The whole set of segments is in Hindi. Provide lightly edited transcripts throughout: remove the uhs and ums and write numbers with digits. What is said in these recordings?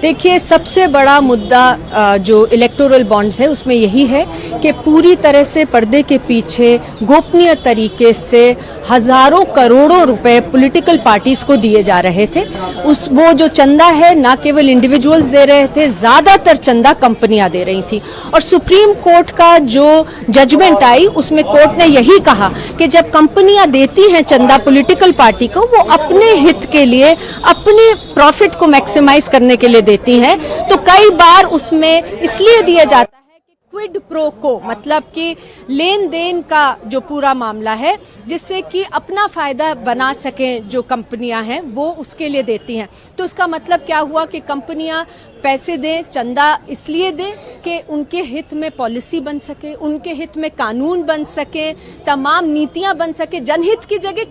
देखिए, सबसे बड़ा मुद्दा जो इलेक्टोरल बॉन्ड्स है उसमें यही है कि पूरी तरह से पर्दे के पीछे गोपनीय तरीके से हजारों करोड़ों रुपए पॉलिटिकल पार्टीज को दिए जा रहे थे। वो जो चंदा है ना केवल इंडिविजुअल्स दे रहे थे, ज्यादातर चंदा कंपनियां दे रही थी। और सुप्रीम कोर्ट का जो जजमेंट आई उसमें कोर्ट ने यही कहा कि जब कंपनियां देती हैं चंदा पॉलिटिकल पार्टी को, वो अपने हित के लिए, अपने प्रॉफिट को मैक्सिमाइज करने के लिए देती हैं। तो कई बार उसमें इसलिए दिया जाता है कि क्विड प्रो को, मतलब कि लेन देन का जो पूरा मामला है, जिससे कि अपना फायदा बना सकें जो कंपनियां हैं, वो उसके लिए देती हैं। तो इसका मतलब क्या हुआ कि कंपनियां पैसे दें, चंदा इसलिए दें कि उनके हित में पॉलिसी बन सके, उनके हित में कानून बन सके, तमाम नीतियां बन सके। जनहित की जगह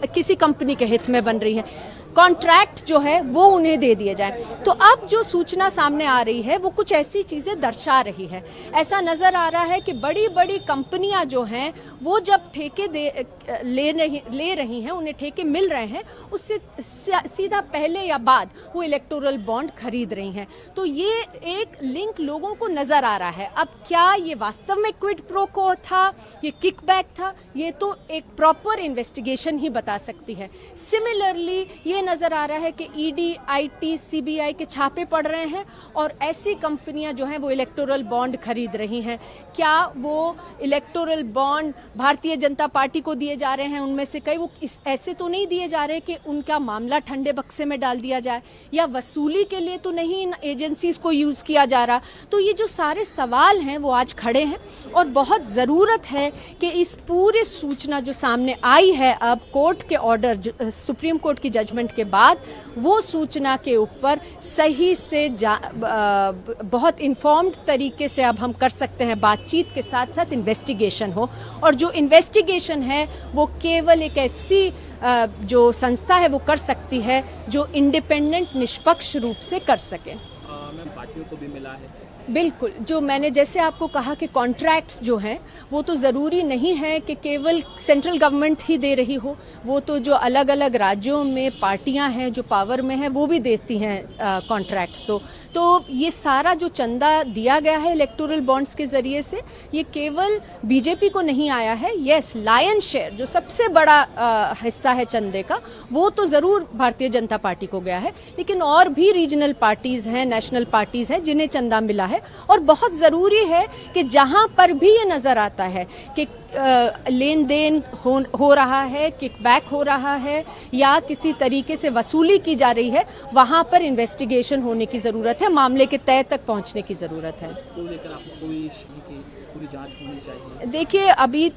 किसी कंपनी के हित में बन रही है। कॉन्ट्रैक्ट जो है वो उन्हें दे दिए जाए। तो अब जो सूचना सामने आ रही है वो कुछ ऐसी चीजें दर्शा रही है। ऐसा नजर आ रहा है कि बड़ी बड़ी कंपनियां जो हैं वो जब ठेके ले रही हैं, उन्हें ठेके मिल रहे हैं, उससे सीधा पहले या बाद वो इलेक्टोरल बॉन्ड खरीद रही हैं। तो ये एक लिंक लोगों को नजर आ रहा है। अब क्या ये वास्तव में क्विड प्रो को था, ये किकबैक था, ये तो एक प्रॉपर इन्वेस्टिगेशन ही बता सकती है। सिमिलरली ये नजर आ रहा है कि ईडी, आईटी, सीबीआई के छापे पड़ रहे हैं और ऐसी कंपनियां जो हैं वो इलेक्टोरल बॉन्ड खरीद रही हैं। क्या वो electoral bond Bharatiya Janata party को दिए जा रहे हैं? उनमें से कई वो ऐसे तो नहीं दिए जा रहे कि उनका मामला ठंडे बक्से में डाल दिया जाए, या वसूली के लिए तो नहीं इन एजेंसीज को यूज किया जा रहा। तो ये जो सारे सवाल हैं वो आज खड़े हैं और बहुत जरूरत है कि इस पूरे सूचना जो सामने आई है अब कोर्ट के ऑर्डर, सुप्रीम कोर्ट की जजमेंट के बाद, वो सूचना के ऊपर सही से बहुत इन्फॉर्म्ड तरीके से अब हम कर सकते हैं बातचीत के साथ साथ इन्वेस्टिगेशन हो। और जो इन्वेस्टिगेशन है वो केवल एक ऐसी जो संस्था है वो कर सकती है जो इंडिपेंडेंट, निष्पक्ष रूप से कर सके। मैम, पार्टियों को भी मिला है? बिल्कुल, जो मैंने जैसे आपको कहा कि कॉन्ट्रैक्ट्स जो हैं वो तो ज़रूरी नहीं है कि केवल सेंट्रल गवर्नमेंट ही दे रही हो, वो तो जो अलग अलग राज्यों में पार्टियां हैं जो पावर में हैं वो भी देती हैं कॉन्ट्रैक्ट्स। तो ये सारा जो चंदा दिया गया है इलेक्टोरल बॉन्ड्स के ज़रिए से, ये केवल बीजेपी को नहीं आया है। येस, लायन शेयर जो सबसे बड़ा हिस्सा है चंदे का, वो तो ज़रूर भारतीय जनता पार्टी को गया है, लेकिन और भी रीजनल पार्टीज़ हैं, नेशनल पार्टीज़ हैं जिन्हें चंदा मिला है। और बहुत जरूरी है कि जहां पर भी ये नजर आता है कि लेन देन हो रहा है, किकबैक हो रहा है या किसी तरीके से वसूली की जा रही है, वहां पर इन्वेस्टिगेशन होने की जरूरत है, मामले के तय तक पहुंचने की जरूरत है। तो लेकर आपको पूरी जांच होनी चाहिए। देखिए, अभी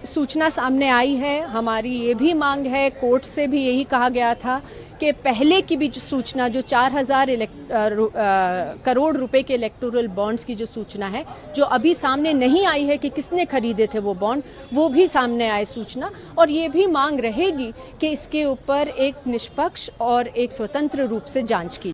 सूचना सामने आई है, हमारी ये भी मांग है, कोर्ट से भी यही कहा गया था कि पहले की भी जो सूचना, जो 4000 करोड़ रुपए के इलेक्टोरल बॉन्ड्स की जो सूचना है, जो अभी सामने नहीं आई है कि किसने खरीदे थे वो बॉन्ड, वो भी सामने आए सूचना। और ये भी मांग रहेगी कि इसके ऊपर एक निष्पक्ष और एक स्वतंत्र रूप से जांच की।